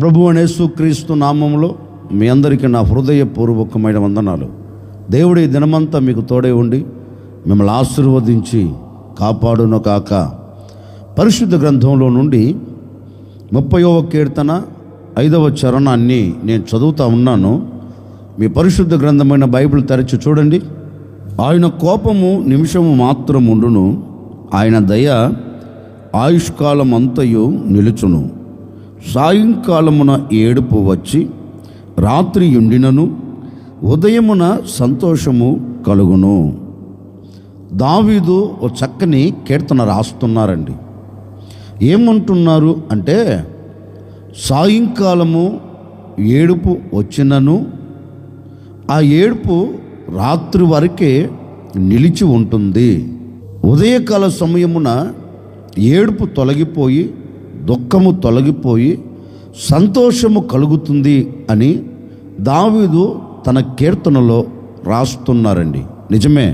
ప్రభువైన యేసుక్రీస్తు నామములో మీ అందరికీ నా హృదయపూర్వకమైన వందనాలు. దేవుడి దినమంతా మీకు తోడై ఉండి మిమ్మల్ని ఆశీర్వదించి కాపాడును కాక. పరిశుద్ధ గ్రంథంలో నుండి 30వ కీర్తన 5వ చరణాన్ని నేను చదువుతా ఉన్నాను. మీ పరిశుద్ధ గ్రంథమైన బైబిల్ తెరచి చూడండి. ఆయన కోపము నిమిషము మాత్రం ఉండును, ఆయన దయ ఆయుష్కాలం అంతయు నిలుచును. సాయంకాలమున ఏడుపు వచ్చి రాత్రి ఉండినను ఉదయమున సంతోషము కలుగును. దావీదు ఓ చక్కని కీర్తన రాస్తున్నారండి. ఏమంటున్నారు అంటే, సాయంకాలము ఏడుపు వచ్చినను ఆ ఏడుపు రాత్రి వరకే నిలిచి ఉంటుంది. ఉదయకాల సమయమున ఏడుపు తొలగిపోయి దుఃఖము తొలగిపోయి సంతోషము కలుగుతుంది అని దావీదు తన కీర్తనలో రాస్తున్నారండి. నిజమే,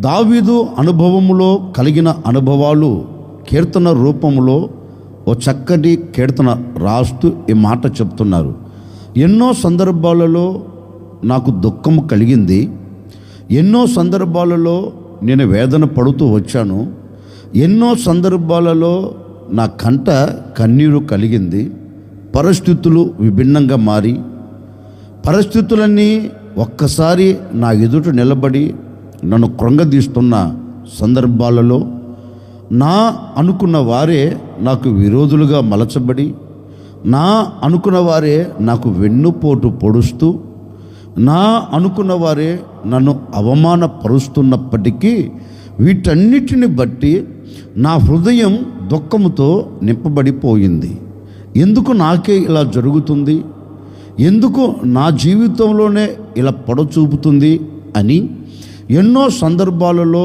దావీదు అనుభవములో కలిగిన అనుభవాలు కీర్తన రూపంలో ఓ చక్కటి కీర్తన రాస్తూ ఈ మాట చెప్తున్నారు. ఎన్నో సందర్భాలలో నాకు దుఃఖము కలిగింది, ఎన్నో సందర్భాలలో నేను వేదన పడుతూ వచ్చాను, ఎన్నో సందర్భాలలో నా కంట కన్నీరు కలిగింది. పరిస్థితులు విభిన్నంగా మారి పరిస్థితులన్నీ ఒక్కసారి నా ఎదుట నిలబడి నన్ను కృంగదీస్తున్న సందర్భాలలో నా అనుకున్న వారే నాకు విరోధులుగా మలచబడి, నా అనుకున్న వారే నాకు వెన్నుపోటు పొడుస్తూ, నా అనుకున్న వారే నన్ను అవమానపరుస్తున్నప్పటికీ వీటన్నిటిని బట్టి నా హృదయం దుఃఖముతో నింపబడిపోయింది. ఎందుకు నాకే ఇలా జరుగుతుంది, ఎందుకు నా జీవితంలోనే ఇలా పొడచూపుతుంది అని ఎన్నో సందర్భాలలో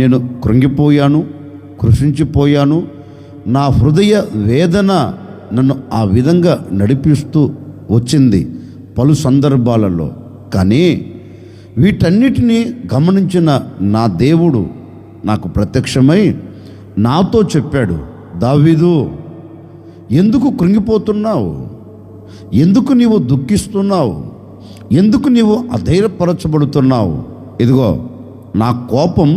నేను కృంగిపోయాను, కృషించిపోయాను. నా హృదయ వేదన నన్ను ఆ విధంగా నడిపిస్తూ వచ్చింది పలు సందర్భాలలో. కానీ వీటన్నిటినీ గమనించిన నా దేవుడు నాకు ప్రత్యక్షమై నాతో చెప్పాడు, దావీదు, ఎందుకు కృంగిపోతున్నావు, ఎందుకు నీవు దుఃఖిస్తున్నావు, ఎందుకు నీవు అధైర్యపరచబడుతున్నావు? ఇదిగో, నా కోపం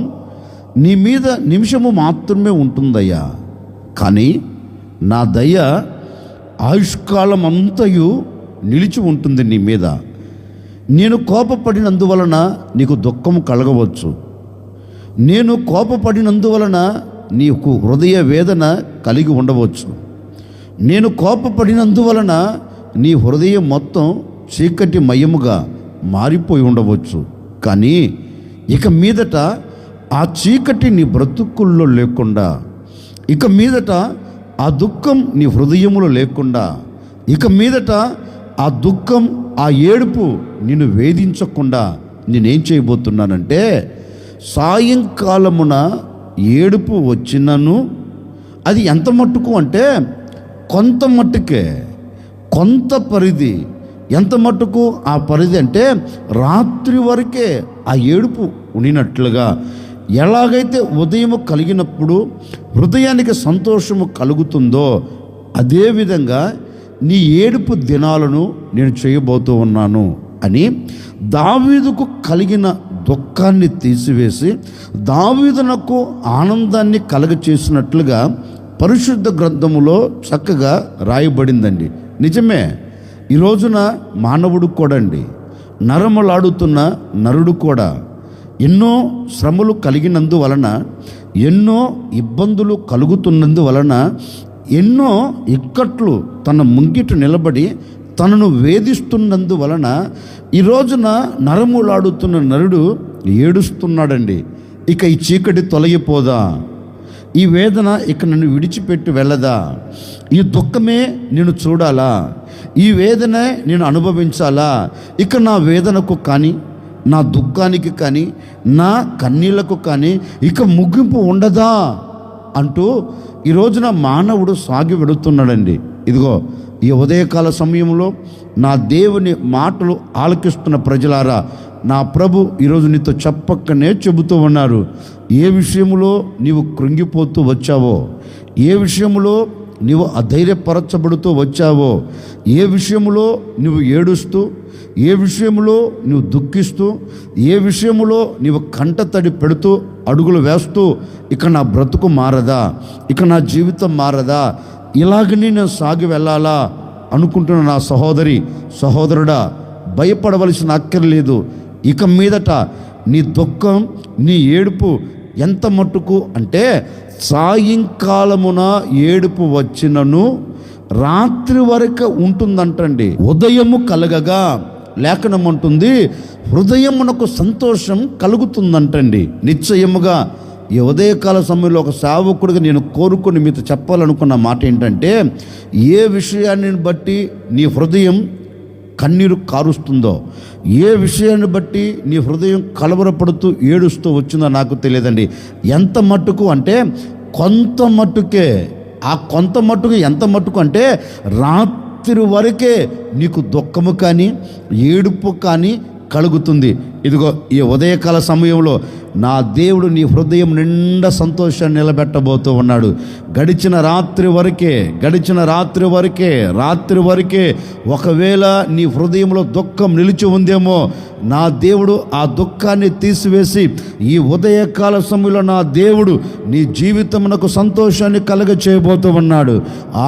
నీ మీద నిమిషము మాత్రమే ఉంటుందయ్యా, కానీ నా దయ ఆయుష్కాలం అంతయు నిలిచి ఉంటుంది నీ మీద. నేను కోపపడినందువలన నీకు దుఃఖము కలగవచ్చు, నేను కోపపడినందువలన నీకు హృదయ వేదన కలిగి ఉండవచ్చు, నేను కోపపడినందువలన నీ హృదయం మొత్తం చీకటి మయముగా మారిపోయి ఉండవచ్చు. కానీ ఇక మీదట ఆ చీకటి నీ బ్రతుకుల్లో లేకుండా, ఇక మీదట ఆ దుఃఖం నీ హృదయములో లేకుండా, ఇక మీదట ఆ దుఃఖం ఆ ఏడుపు నిన్ను వేధించకుండా నేనేం చేయబోతున్నానంటే, సాయంకాలమున ఏడుపు వచ్చినను అది ఎంత మట్టుకు అంటే కొంత మట్టుకే, కొంత పరిధి. ఎంత మట్టుకు ఆ పరిధి అంటే రాత్రి వరకే ఆ ఏడుపు ఉండినట్లుగా. ఎలాగైతే ఉదయము కలిగినప్పుడు హృదయానికి సంతోషము కలుగుతుందో అదేవిధంగా నీ ఏడుపు దినాలను నేను చేయబోతూ ఉన్నాను అని దావీదుకు కలిగిన దుఃఖాన్ని తీసివేసి దావీదునకు ఆనందాన్ని కలగచేసినట్లుగా పరిశుద్ధ గ్రంథములో చక్కగా రాయబడిందండి. నిజమే, ఈ రోజున మానవుడు కూడా అండి, నరములాడుతున్న నరుడు కూడా ఎన్నో శ్రమలు కలిగినందువలన, ఎన్నో ఇబ్బందులు కలుగుతున్నందువలన, ఎన్నో ఇక్కట్లు తన ముంగిట నిలబడి తనను వేధిస్తున్నందువలన ఈ రోజున నరములాడుతున్న నరుడు ఏడుస్తున్నాడండి. ఇక ఈ చీకటి తొలగిపోదా, ఈ వేదన ఇక నన్ను విడిచిపెట్టి వెళ్ళదా, ఈ దుఃఖమే నేను చూడాలా, ఈ వేదనే నేను అనుభవించాలా, ఇక నా వేదనకు కానీ నా దుఃఖానికి కానీ నా కన్నీళ్లకు కానీ ఇక ముగింపు ఉండదా అంటూ ఈ రోజున మానవుడు సాగి వెడుతున్నాడండి. ఇదిగో, ఈ ఉదయకాల సమయంలో నా దేవుని మాటలు ఆలకిస్తున్న ప్రజలారా, నా ప్రభు ఈరోజు నీతో చెప్పక్కనే చెబుతూ ఉన్నారు. ఏ విషయంలో నీవు కృంగిపోతూ వచ్చావో, ఏ విషయంలో నీవు అధైర్యపరచబడుతూ వచ్చావో, ఏ విషయంలో నువ్వు ఏడుస్తూ, ఏ విషయంలో నువ్వు దుఃఖిస్తూ, ఏ విషయంలో నీవు కంటతడి పెడుతూ అడుగులు వేస్తూ, ఇక నా బ్రతుకు మారదా, ఇక నా జీవితం మారదా, ఇలాగనే నేను సాగి వెళ్ళాలా అనుకుంటున్న నా సహోదరి సహోదరుడా, భయపడవలసిన అక్కర్లేదు. ఇక మీదట నీ దుఃఖం, నీ ఏడుపు ఎంత మట్టుకు అంటే, సాయంకాలమున ఏడుపు వచ్చినను రాత్రి వరకు ఉంటుందంటండి. ఉదయము కలగగా లేఖనం ఉంటుంది, హృదయమునకు సంతోషం కలుగుతుందంటండి. నిశ్చయముగా ఈ ఉదయకాల సమయంలో ఒక సేవకుడిగా నేను కోరుకొని మీతో చెప్పాలనుకున్న మాట ఏంటంటే, ఏ విషయాన్ని బట్టి నీ హృదయం కన్నీరు కారుస్తుందో, ఏ విషయాన్ని బట్టి నీ హృదయం కలవరపడుతూ ఏడుస్తూ వచ్చిందో నాకు తెలియదండి. ఎంత మట్టుకు అంటే కొంత మట్టుకే. ఆ కొంత మట్టుకు ఎంత మట్టుకు అంటే, రాత్రి వరకే నీకు దుఃఖము కానీ ఏడుపు కానీ కలుగుతుంది. ఇదిగో ఈ ఉదయకాల సమయంలో నా దేవుడు నీ హృదయం నిండా సంతోషాన్ని నిలబెట్టబోతూ ఉన్నాడు. గడిచిన రాత్రి వరకే ఒకవేళ నీ హృదయంలో దుఃఖం నిలిచి ఉందేమో, నా దేవుడు ఆ దుఃఖాన్ని తీసివేసి ఈ ఉదయకాల సమయంలో నా దేవుడు నీ జీవితమునకు సంతోషాన్ని కలగ చేయబోతూ ఉన్నాడు.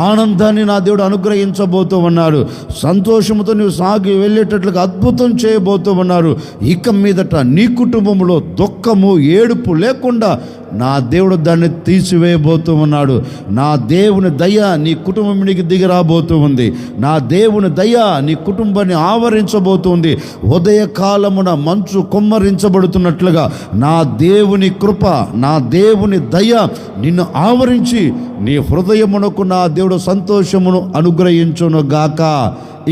ఆనందాన్ని నా దేవుడు అనుగ్రహించబోతూ ఉన్నాడు. సంతోషంతో నీవు సాగి వెళ్ళేటట్లుగా అద్భుతం చేయబోతూ ఉన్నారు. ఇక మీదట నీ కుటుంబంలో దుఃఖము ఏడుపు లేకుండా నా దేవుడు దాన్ని తీసివేయబోతూ ఉన్నాడు. నా దేవుని దయ నీ కుటుంబం మీదకి దిగి రాబోతూ ఉంది. నా దేవుని దయ నీ కుటుంబాన్ని ఆవరించబోతుంది. ఉదయకాలమున మంచు కుమ్మరించబడుతున్నట్లుగా నా దేవుని కృప, నా దేవుని దయ నిన్ను ఆవరించి నీ హృదయమునకు నా దేవుడు సంతోషమును అనుగ్రహించును గాక.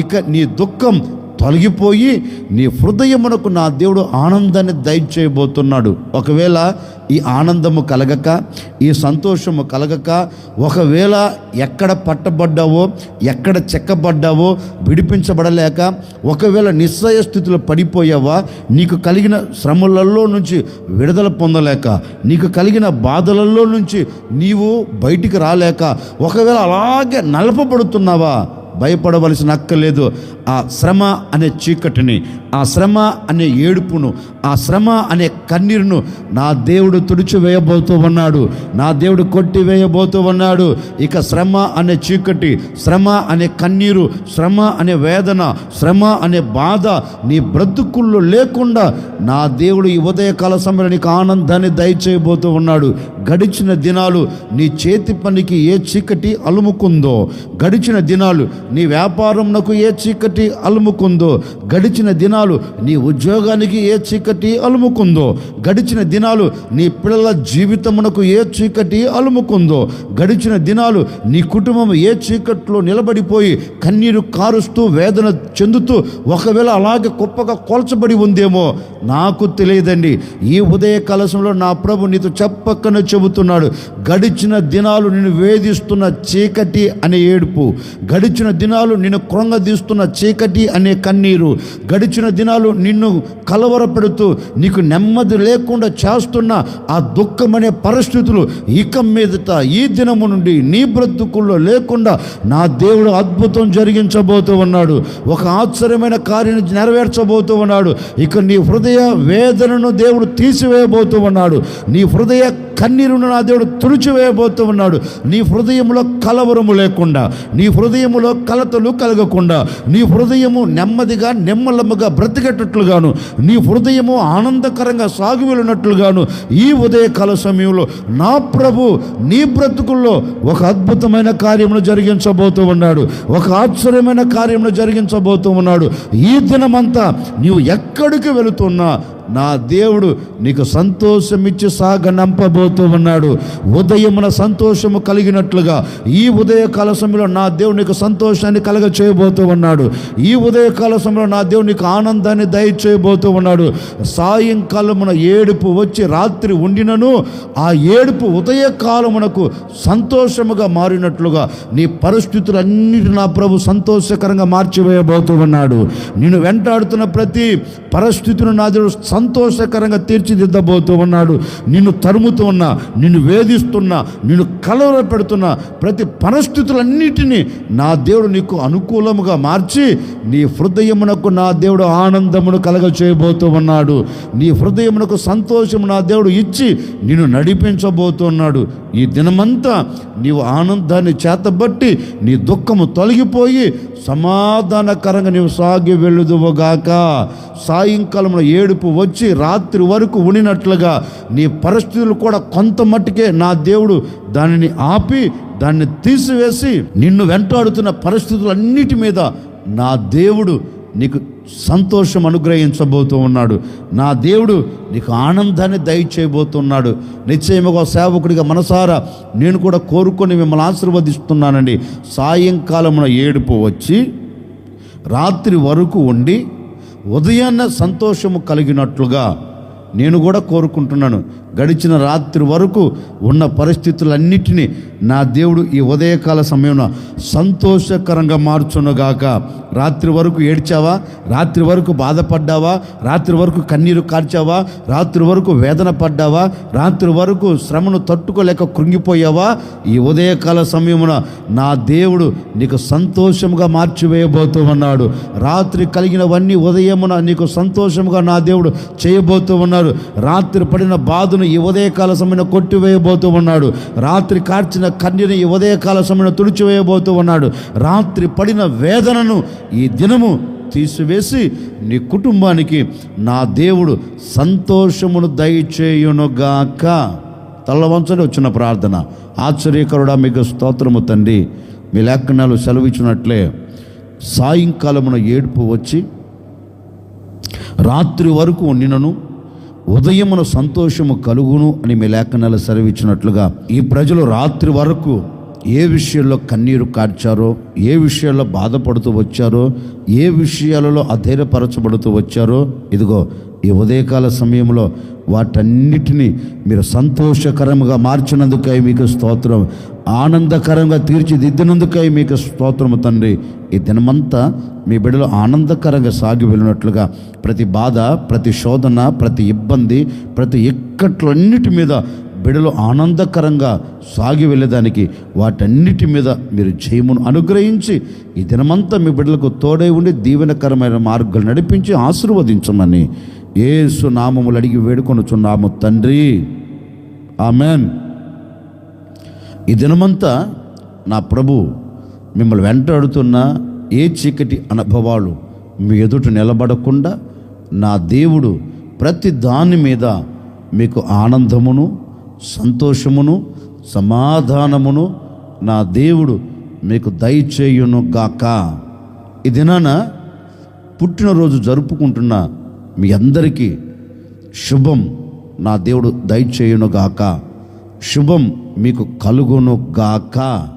ఇక నీ దుఃఖం తొలగిపోయి నీ హృదయమునకు నా దేవుడు ఆనందాన్ని దయచేయబోతున్నాడు. ఒకవేళ ఈ ఆనందము కలగక, ఈ సంతోషము కలగక, ఒకవేళ ఎక్కడ పట్టబడ్డావో, ఎక్కడ చెక్కబడ్డావో విడిపించబడలేక, ఒకవేళ నిస్సయ స్థితిలో పడిపోయావా, నీకు కలిగిన శ్రమలలో నుంచి విడుదల పొందలేక, నీకు కలిగిన బాధలలో నుంచి నీవు బయటికి రాలేక, ఒకవేళ అలాగే నలపబడుతున్నావా, భయపడవలసిన అక్కర్లేదు. ఆ శ్రమ అనే చీకటిని, ఆ శ్రమ అనే ఏడుపును, ఆ శ్రమ అనే కన్నీరును నా దేవుడు తుడిచివేయబోతూ ఉన్నాడు. నా దేవుడు కొట్టివేయబోతూ ఉన్నాడు. ఇక శ్రమ అనే చీకటి, శ్రమ అనే కన్నీరు, శ్రమ అనే వేదన, శ్రమ అనే బాధ నీ బ్రతుకుల్లో లేకుండా నా దేవుడు ఈ ఉదయకాల సమయంలో నీకు ఆనందాన్ని దయచేయబోతూ ఉన్నాడు. గడిచిన దినాలు నీ చేతి పనికి ఏ చీకటి అలుముకుందో, గడిచిన దినాలు నీ వ్యాపారంకు ఏ చీకటి అలుముకుందో, గడిచిన దినాలు నీ ఉద్యోగానికి ఏ చీకటి అలుముకుందో, గడిచిన దినాలు నీ పిల్లల జీవితమునకు ఏ చీకటి అలుముకుందో, గడిచిన దినాలు నీ కుటుంబం ఏ చీకట్లో నిలబడిపోయి కన్నీరు కారుస్తూ వేదన చెందుతూ ఒకవేళ అలాగే కుప్పగా కోల్చబడి ఉందేమో నాకు తెలియదండి. ఈ ఉదయ కలశంలో నా ప్రభు నీతో చెప్పకనే చెబుతున్నాడు. గడిచిన దినాలు నిన్ను వేధిస్తున్న చీకటి అనే ఏడుపు, గడిచిన దినాలు నిన్ను కృంగదీస్తున్న చీకటి అనే కన్నీరు, గడిచిన దినాలు నిన్ను కలవరపెడుతూ నీకు నెమ్మది లేకుండా చేస్తున్న ఆ దుఃఖం అనే పరిస్థితులు ఇక మీదట ఈ దినము నుండి నీ బ్రతుకుల్లో లేకుండా నా దేవుడు అద్భుతం జరిగించబోతూ ఉన్నాడు. ఒక ఆశ్చర్యమైన కార్యాన్ని నెరవేర్చబోతూ ఉన్నాడు. ఇక నీ హృదయ వేదనను దేవుడు తీసివేయబోతూ ఉన్నాడు. నీ హృదయ కన్నీరును నా దేవుడు తుడిచివేయబోతూ ఉన్నాడు. నీ హృదయంలో కలవరము లేకుండా, నీ హృదయములో కలతలు కలగకుండా, నీ హృదయము నెమ్మదిగా నెమ్మలమ్మగా బ్రతికేటట్లుగాను, నీ హృదయము ఆనందకరంగా సాగి వెళ్ళినట్లుగాను ఈ ఉదయకాల సమయంలో నా ప్రభు నీ బ్రతుకుల్లో ఒక అద్భుతమైన కార్యమును జరిగించబోతూ ఉన్నాడు. ఒక ఆశ్చర్యమైన కార్యమును జరిగించబోతూ ఉన్నాడు. ఈ దినమంతా నీవు ఎక్కడికి వెళుతున్నా నా దేవుడు నీకు సంతోషమిచ్చి సాగనంపబోతూ ఉన్నాడు. ఉదయమున సంతోషము కలిగినట్లుగా ఈ ఉదయకాల సమయంలో నా దేవుడు నీకు సంతోషాన్ని కలగ చేయబోతూ ఉన్నాడు. ఈ ఉదయకాల సమయంలో నా దేవుడు నీకు ఆనందాన్ని దయచేయబోతూ ఉన్నాడు. సాయంకాలమున ఏడుపు వచ్చి రాత్రి ఉండినను ఆ ఏడుపు ఉదయకాలమునకు సంతోషముగా మారినట్లుగా నీ పరిస్థితులన్నిటి నా ప్రభు సంతోషకరంగా మార్చివేయబోతూ ఉన్నాడు. నిన్ను వెంటాడుతున్న ప్రతి పరిస్థితిని నా దేవుడు సంతోషకరంగా తీర్చిదిద్దబోతూ ఉన్నాడు. నిన్ను తరుముతూ ఉన్నా, నిన్ను వేధిస్తున్నా, నిన్ను కలవర పెడుతున్నా ప్రతి పరిస్థితులన్నిటినీ నా దేవుడు నీకు అనుకూలముగా మార్చి నీ హృదయమునకు నా దేవుడు ఆనందమును కలగ చేయబోతూ ఉన్నాడు. నీ హృదయమునకు సంతోషము నా దేవుడు ఇచ్చి నిన్ను నడిపించబోతున్నాడు. ఈ దినమంతా నీవు ఆనందాన్ని చేతబట్టి నీ దుఃఖము తొలగిపోయి సమాధానకరంగా నీవు సాగి వెళ్ళుదువుగాక. సాయంకాలంలో ఏడుపు వచ్చి రాత్రి వరకు ఉండినట్లుగా నీ పరిస్థితులు కూడా కొంత మట్టుకే నా దేవుడు దానిని ఆపి దాన్ని తీసివేసి నిన్ను వెంటాడుతున్న పరిస్థితులన్నిటి మీద నా దేవుడు నీకు సంతోషం అనుగ్రహించబోతూ ఉన్నాడు. నా దేవుడు నీకు ఆనందాన్ని దయచేయబోతున్నాడు. నిశ్చయముగా సేవకుడిగా మనసారా నేను కూడా కోరుకొని మిమ్మల్ని ఆశీర్వదిస్తున్నానండి. సాయంకాలమున ఏడుపు వచ్చి రాత్రి వరకు ఉండి ఉదయాన్న సంతోషము కలిగినట్లుగా నేను కూడా కోరుకుంటున్నాను. గడిచిన రాత్రి వరకు ఉన్న పరిస్థితులన్నిటినీ నా దేవుడు ఈ ఉదయకాల సమయంలో సంతోషకరంగా మార్చునుగాక. రాత్రి వరకు ఏడ్చావా, రాత్రి వరకు బాధపడ్డావా, రాత్రి వరకు కన్నీరు కార్చావా, రాత్రి వరకు వేదన పడ్డావా, రాత్రి వరకు శ్రమను తట్టుకోలేక కృంగిపోయావా, ఈ ఉదయకాల సమయమున నా దేవుడు నీకు సంతోషంగా మార్చివేయబోతూ ఉన్నాడు. రాత్రి కలిగినవన్నీ ఉదయమున నీకు సంతోషంగా నా దేవుడు చేయబోతూ ఉన్నారు. రాత్రి పడిన బాధను ఈ ఉదయకాల సమయంలో కొట్టివేయబోతూ ఉన్నాడు. రాత్రి కార్చిన కన్నీరుని ఈ ఉదయకాల సమయంలో తుడిచివేయబోతూ ఉన్నాడు. రాత్రి పడిన వేదనను ఈ దినము తీసివేసి నీ కుటుంబానికి నా దేవుడు సంతోషమును దయచేయునుగాక. తల్లవంచని వచ్చిన ప్రార్థన. ఆశ్చర్యకరుడా మీకు స్తోత్రము తండ్రి. మీ లేఖనాలు సెలవిచ్చినట్లే సాయంకాలమున ఏడుపు వచ్చి రాత్రి వరకు ఉండినను ఉదయమున సంతోషము కలుగును అని మీ లేఖనాలు సెలవిచ్చినట్లుగా ఈ ప్రజలు రాత్రి వరకు ఏ విషయాల్లో కన్నీరు కార్చారో, ఏ విషయాల్లో బాధపడుతూ వచ్చారో, ఏ విషయాలలో అధైర్యపరచబడుతూ వచ్చారో, ఇదిగో ఈ ఉదయకాల సమయంలో వాటన్నిటినీ మీరు సంతోషకరంగా మార్చినందుకై మీకు స్తోత్రం. ఆనందకరంగా తీర్చిదిద్దినందుకై మీకు స్తోత్రము తండ్రి. ఈ దినమంతా మీ బిడ్డలు ఆనందకరంగా సాగి వెళ్ళినట్లుగా ప్రతి బాధ, ప్రతి శోధన, ప్రతి ఇబ్బంది, ప్రతి ఇక్కట్లన్నిటి మీద బిడ్డలు ఆనందకరంగా సాగి వెళ్ళేదానికి వాటన్నిటి మీద మీరు జయమును అనుగ్రహించి ఈ దినమంతా మీ బిడ్డలకు తోడై ఉండి దీవెనకరమైన మార్గాలు నడిపించి ఆశీర్వదించమని యేసు నామములు అడిగి వేడుకొనుచున్నాము తండ్రి. ఆమెన్. ఈ దినమంతా నా ప్రభు మిమ్మల్ని వెంటాడుతున్న ఏ చీకటి అనుభవాలు మీ ఎదుట నిలబడకుండా నా దేవుడు ప్రతి దాని మీద మీకు ఆనందమును, సంతోషమును, సమాధానమును నా దేవుడు మీకు దయచేయును గాక. ఈ దినాన పుట్టినరోజు జరుపుకుంటున్న మీ అందరికీ శుభం నా దేవుడు దయచేయును గాక. శుభం మీకు కలుగును గాక.